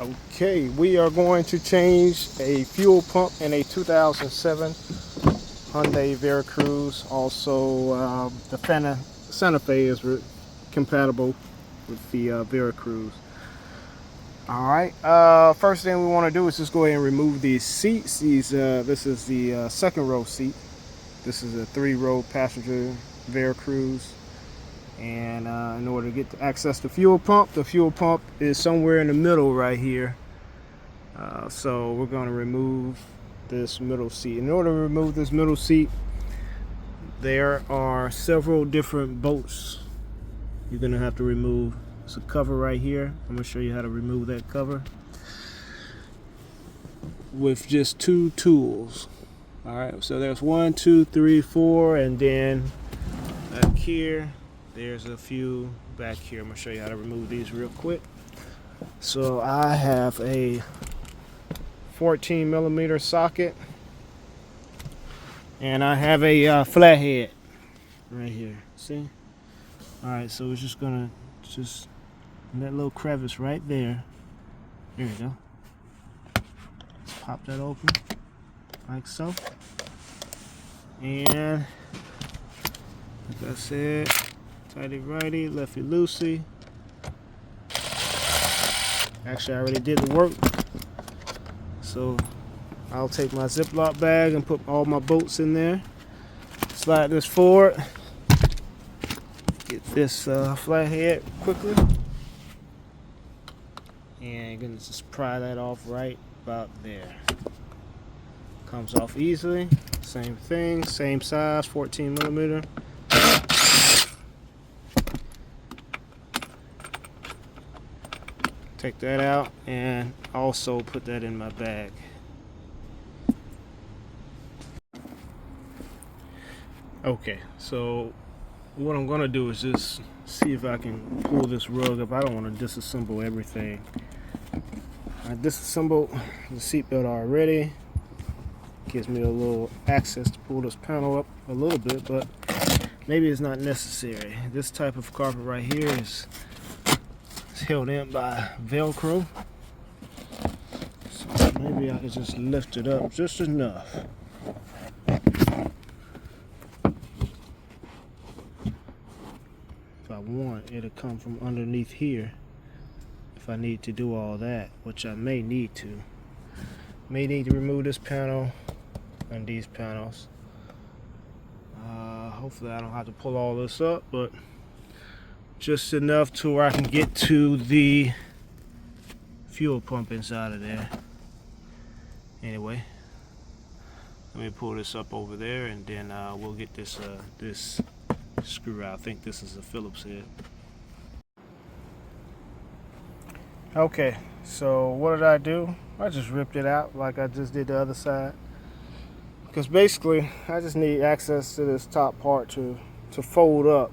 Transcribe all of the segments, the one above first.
Okay, we are going to change a fuel pump in a 2007 Hyundai Veracruz. Also, the Santa Fe is compatible with the Veracruz. Alright, first thing we want to do is just go ahead and remove these seats. This is the second row seat. This is a 3-row passenger Veracruz. And in order to get to access the fuel pump is somewhere in the middle right here. So we're going to remove this middle seat. In order to remove this middle seat, there are several different bolts you're going to have to remove. It's a cover right here. I'm going to show you how to remove that cover with just 2 tools. Alright, so there's 1, 2, 3, 4, and then back here there's a few back here. I'm going to show you how to remove these real quick. So I have a 14mm socket, and I have a flathead right here. See? Alright, so we're just gonna in that little crevice right there. There you go. Let's pop that open like so. And like I said, tighty righty, lefty loosey. Actually, I already did the work. So I'll take my Ziploc bag and put all my bolts in there. Slide this forward. Get this flathead quickly. And you're gonna just pry that off right about there. Comes off easily. Same thing, same size, 14mm. Take that out and also put that in my bag. Okay, so what I'm gonna do is just see if I can pull this rug up. I don't want to disassemble everything. I disassembled the seatbelt already. Gives me a little access to pull this panel up a little bit, but maybe it's not necessary. This type of carpet right here is held in by Velcro. So maybe I can just lift it up just enough. If I want, it'll come from underneath here. If I need to do all that, which I may need to. May need to remove this panel and these panels. Hopefully I don't have to pull all this up, but just enough to where I can get to the fuel pump inside of there. Anyway, let me pull this up over there, and then we'll get this this screw out. I think this is a Phillips head. Okay, so what did I do? I just ripped it out like I just did the other side. Because basically, I just need access to this top part to fold up,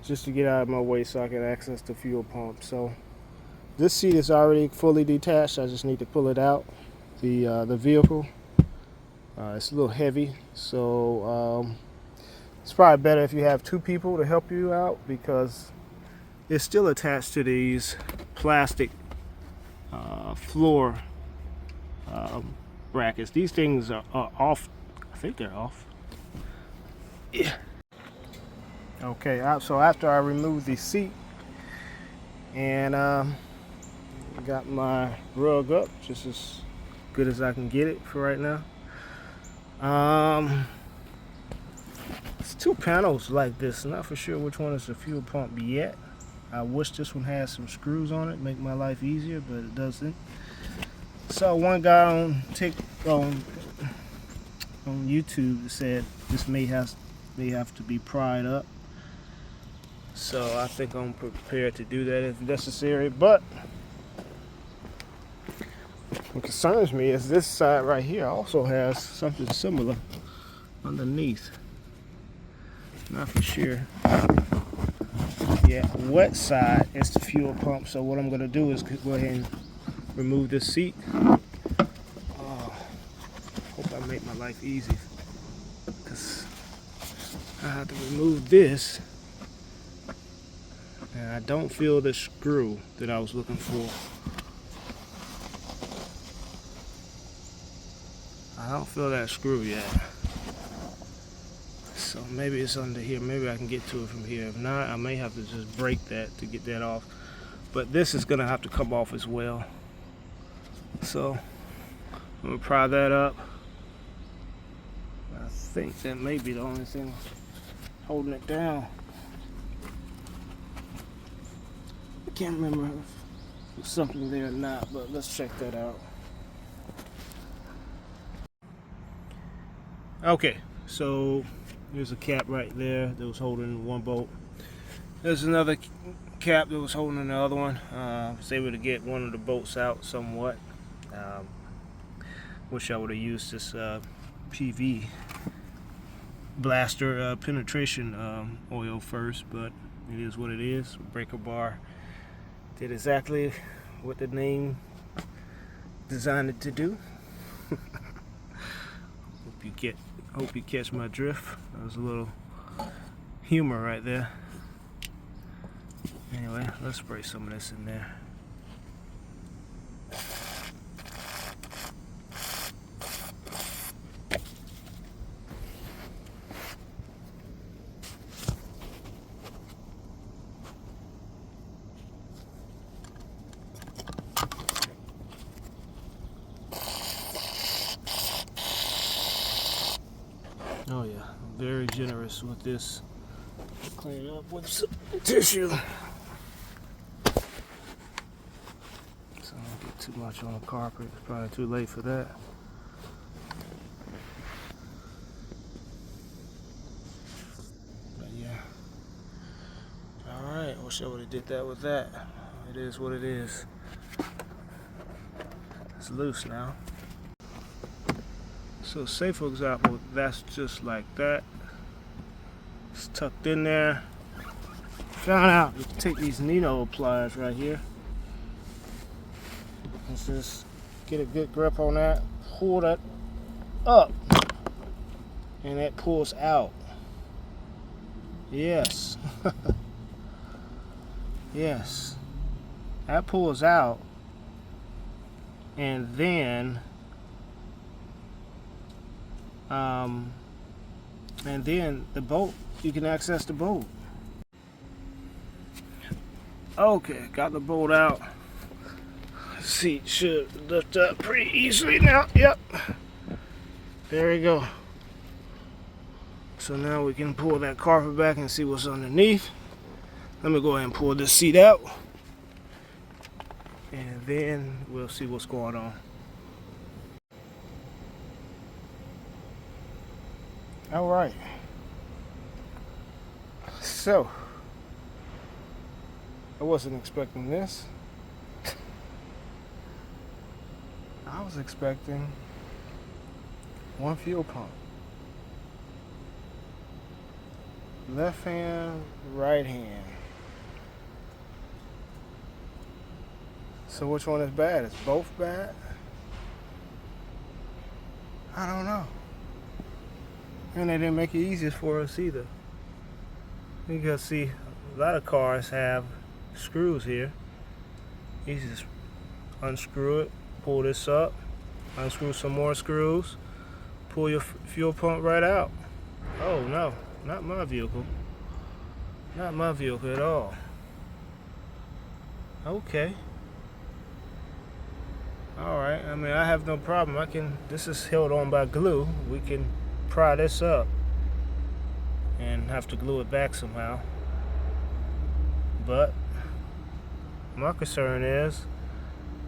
just to get out of my way so I can access the fuel pump. So this seat is already fully detached. I just need to pull it out. The vehicle, it's a little heavy, so it's probably better if you have 2 people to help you out, because it's still attached to these plastic floor brackets. These things are off. I think they're off. Yeah. Okay, so after I removed the seat and got my rug up just as good as I can get it for right now. It's 2 panels like this. Not for sure which one is the fuel pump yet. I wish this one had some screws on it, make my life easier, but it doesn't. Saw one guy on YouTube that said this may have to be pried up. So I think I'm prepared to do that if necessary. But what concerns me is this side right here also has something similar underneath. Not for sure. Yeah, wet side is the fuel pump. So what I'm gonna do is go ahead and remove this seat. Hope I make my life easy, because I have to remove this, and I don't feel the screw that I was looking for. I don't feel that screw yet. So maybe it's under here. Maybe I can get to it from here. If not, I may have to just break that to get that off. But this is gonna have to come off as well. So I'm gonna pry that up. I think that may be the only thing holding it down. I can't remember if there's something there or not, but let's check that out. Okay, so there's a cap right there that was holding one bolt. There's another cap that was holding the other one. I was able to get one of the bolts out somewhat. Wish I would have used this PV blaster penetration oil first, but it is what it is. Breaker bar did exactly what the name designed it to do. Hope you catch my drift. That was a little humor right there. Anyway, let's spray some of this in there. Oh yeah, I'm very generous with this. Clean it up with some tissue. So I don't get too much on the carpet. It's probably too late for that. But yeah. Alright, wish I would have did that with that. It is what it is. It's loose now. So say for example, that's just like that. It's tucked in there. Found out you can take these Nino pliers right here. Let's just get a good grip on that. Pull that up. And that pulls out. Yes. Yes. That pulls out. And then the bolt, you can access the bolt. Okay, got the bolt out. Seat should lift up pretty easily now. Yep. There we go. So now we can pull that carpet back and see what's underneath. Let me go ahead and pull this seat out. And then we'll see what's going on. All right. So, I wasn't expecting this. I was expecting one fuel pump. Left hand, right hand. So which one is bad? Is both bad? I don't know. And they didn't make it easier for us either. You can see a lot of cars have screws here. You just unscrew it, pull this up, unscrew some more screws, pull your fuel pump right out. Oh no, not my vehicle. Not my vehicle at all. Okay. Alright, I mean I have no problem. This is held on by glue. We can pry this up and have to glue it back somehow. But my concern is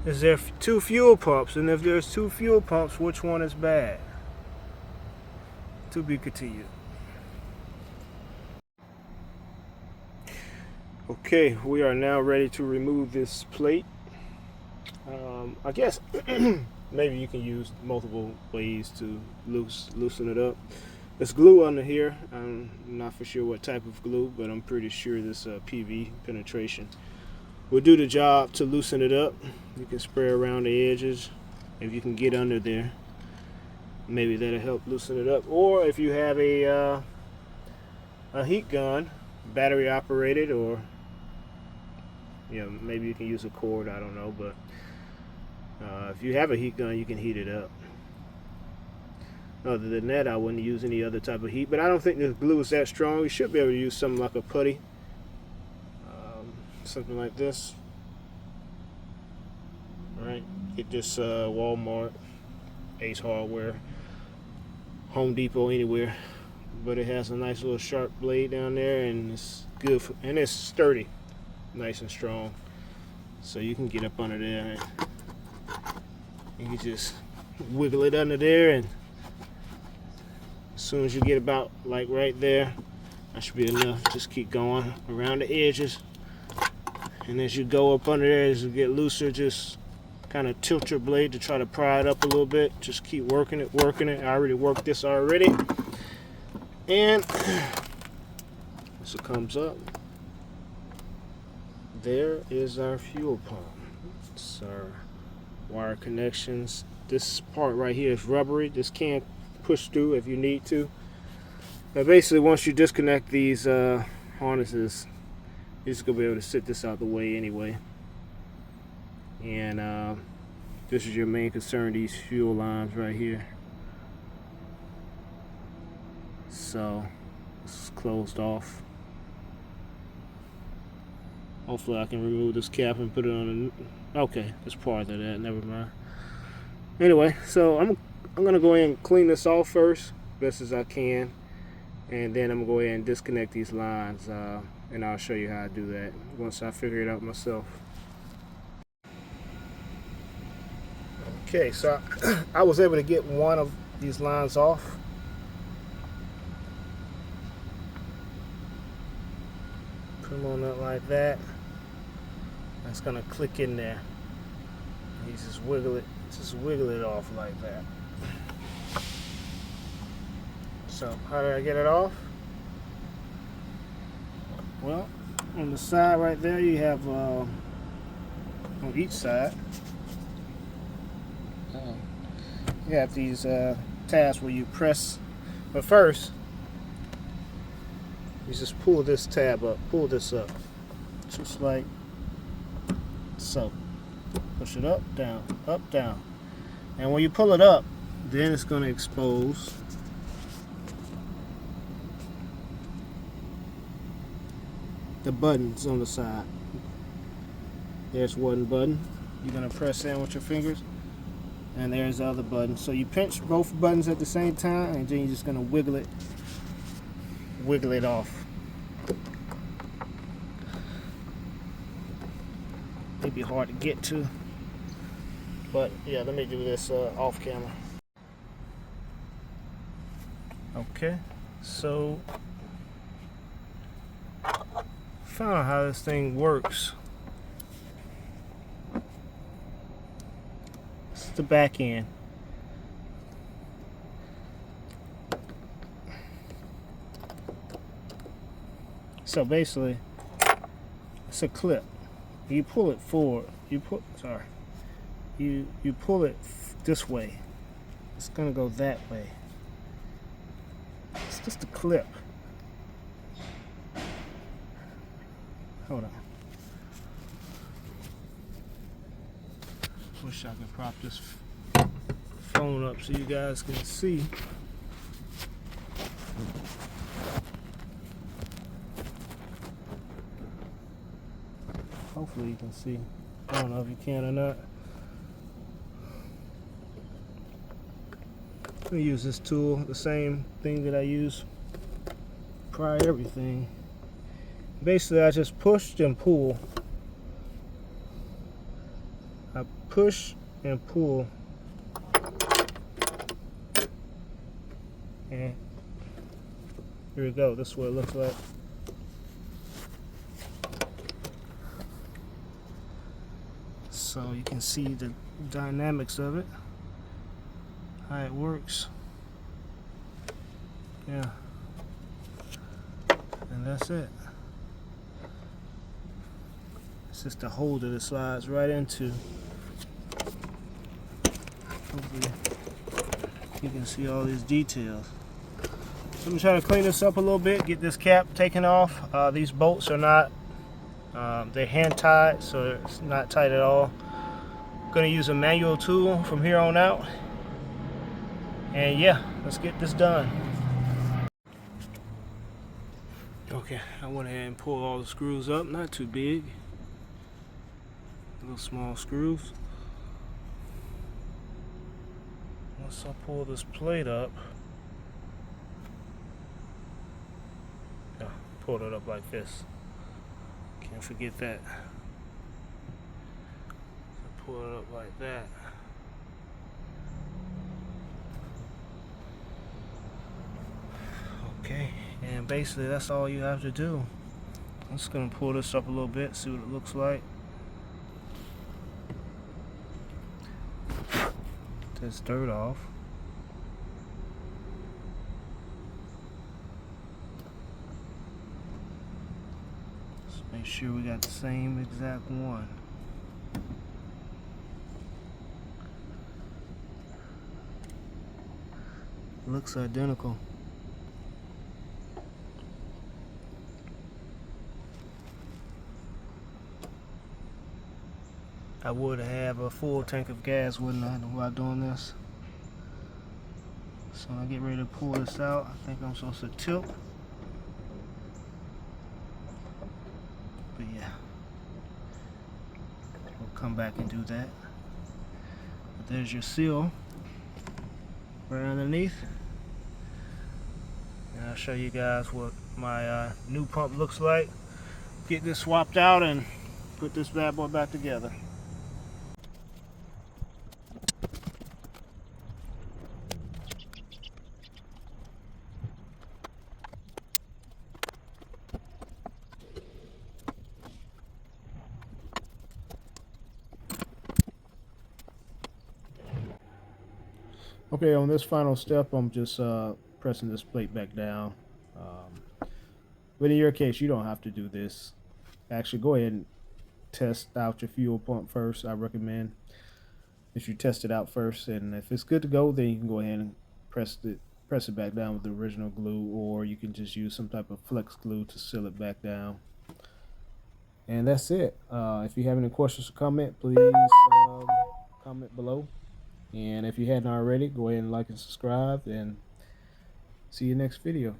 there two fuel pumps, and if there's two fuel pumps, which one is bad? To be continued. Okay, we are now ready to remove this plate. I guess maybe you can use multiple ways to loosen it up. There's glue under here. I'm not for sure what type of glue, but I'm pretty sure this PV penetration will do the job to loosen it up. You can spray around the edges. If you can get under there, maybe that'll help loosen it up. Or if you have a heat gun, battery operated, or maybe you can use a cord, I don't know, but if you have a heat gun, you can heat it up. Other than that, I wouldn't use any other type of heat. But I don't think the glue is that strong. You should be able to use something like a putty, something like this. All right, get this Walmart, Ace Hardware, Home Depot, anywhere. But it has a nice little sharp blade down there, and it's good for, and it's sturdy, nice and strong. So you can get up under there and you can just wiggle it under there, and as soon as you get about like right there, that should be enough. Just keep going around the edges, and as you go up under there, as you get looser, just kind of tilt your blade to try to pry it up a little bit. Just keep working it, working it. I already worked this already. And as it comes up, there is our fuel pump. It's our wire connections. This part right here is rubbery. This can push through if you need to. But basically, once you disconnect these harnesses, you're just gonna be able to sit this out the way anyway. And this is your main concern, these fuel lines right here. So it's closed off. Hopefully I can remove this cap and put it on a, okay, it's part of that, never mind. Anyway, so I'm gonna go ahead and clean this off first, best as I can, and then I'm gonna go ahead and disconnect these lines, and I'll show you how I do that once I figure it out myself. Okay, so I was able to get one of these lines off. Put them on up like that. That's gonna click in there. You just wiggle it off like that. So how did I get it off? Well, on the side right there, you have on each side, you have these tabs where you press. But first, you just pull this tab up, pull this up, just like so. Push it up, down, and when you pull it up, then it's going to expose the buttons on the side. There's one button you're going to press in with your fingers, and there's the other button. So you pinch both buttons at the same time, and then you're just going to wiggle it off. It'd be hard to get to, but yeah, let me do this off camera. Okay, so found out how this thing works. This is the back end. So basically, it's a clip. You pull it forward. You pull it this way. It's gonna go that way. It's just a clip. Hold on. Wish I could prop this phone up so you guys can see. Hopefully you can see. I don't know if you can or not. I'm gonna use this tool, the same thing that I use pry everything. Basically, I just pushed and pull. I push and pull, and here we go. This is what it looks like. So you can see the dynamics of it, how it works. Yeah, and that's it. It's just a holder that slides right into. Hopefully you can see all these details. So I'm trying to clean this up a little bit, get this cap taken off. These bolts are not, they're hand tied, so it's not tight at all. I'm gonna use a manual tool from here on out. And yeah. let's get this done. Okay, I went ahead and pulled all the screws up, not too big. Little small screws. Once I pull this plate up, yeah, pull it up like this. Can't forget that. So pull it up like that. Okay, and basically that's all you have to do. I'm just gonna pull this up a little bit, see what it looks like. This dirt off. Let's make sure we got the same exact one. Looks identical. I would have a full tank of gas, wouldn't I, while doing this? So when I get ready to pull this out, I think I'm supposed to tilt. But yeah, we'll come back and do that. But there's your seal right underneath. And I'll show you guys what my new pump looks like. Get this swapped out and put this bad boy back together. Okay, on this final step, I'm just pressing this plate back down. But in your case, you don't have to do this. Actually, go ahead and test out your fuel pump first. I recommend that you test it out first, and if it's good to go, then you can go ahead and press it back down with the original glue, or you can just use some type of flex glue to seal it back down. And that's it. If you have any questions or comment, please comment below. And if you hadn't already, go ahead and like and subscribe, and see you next video.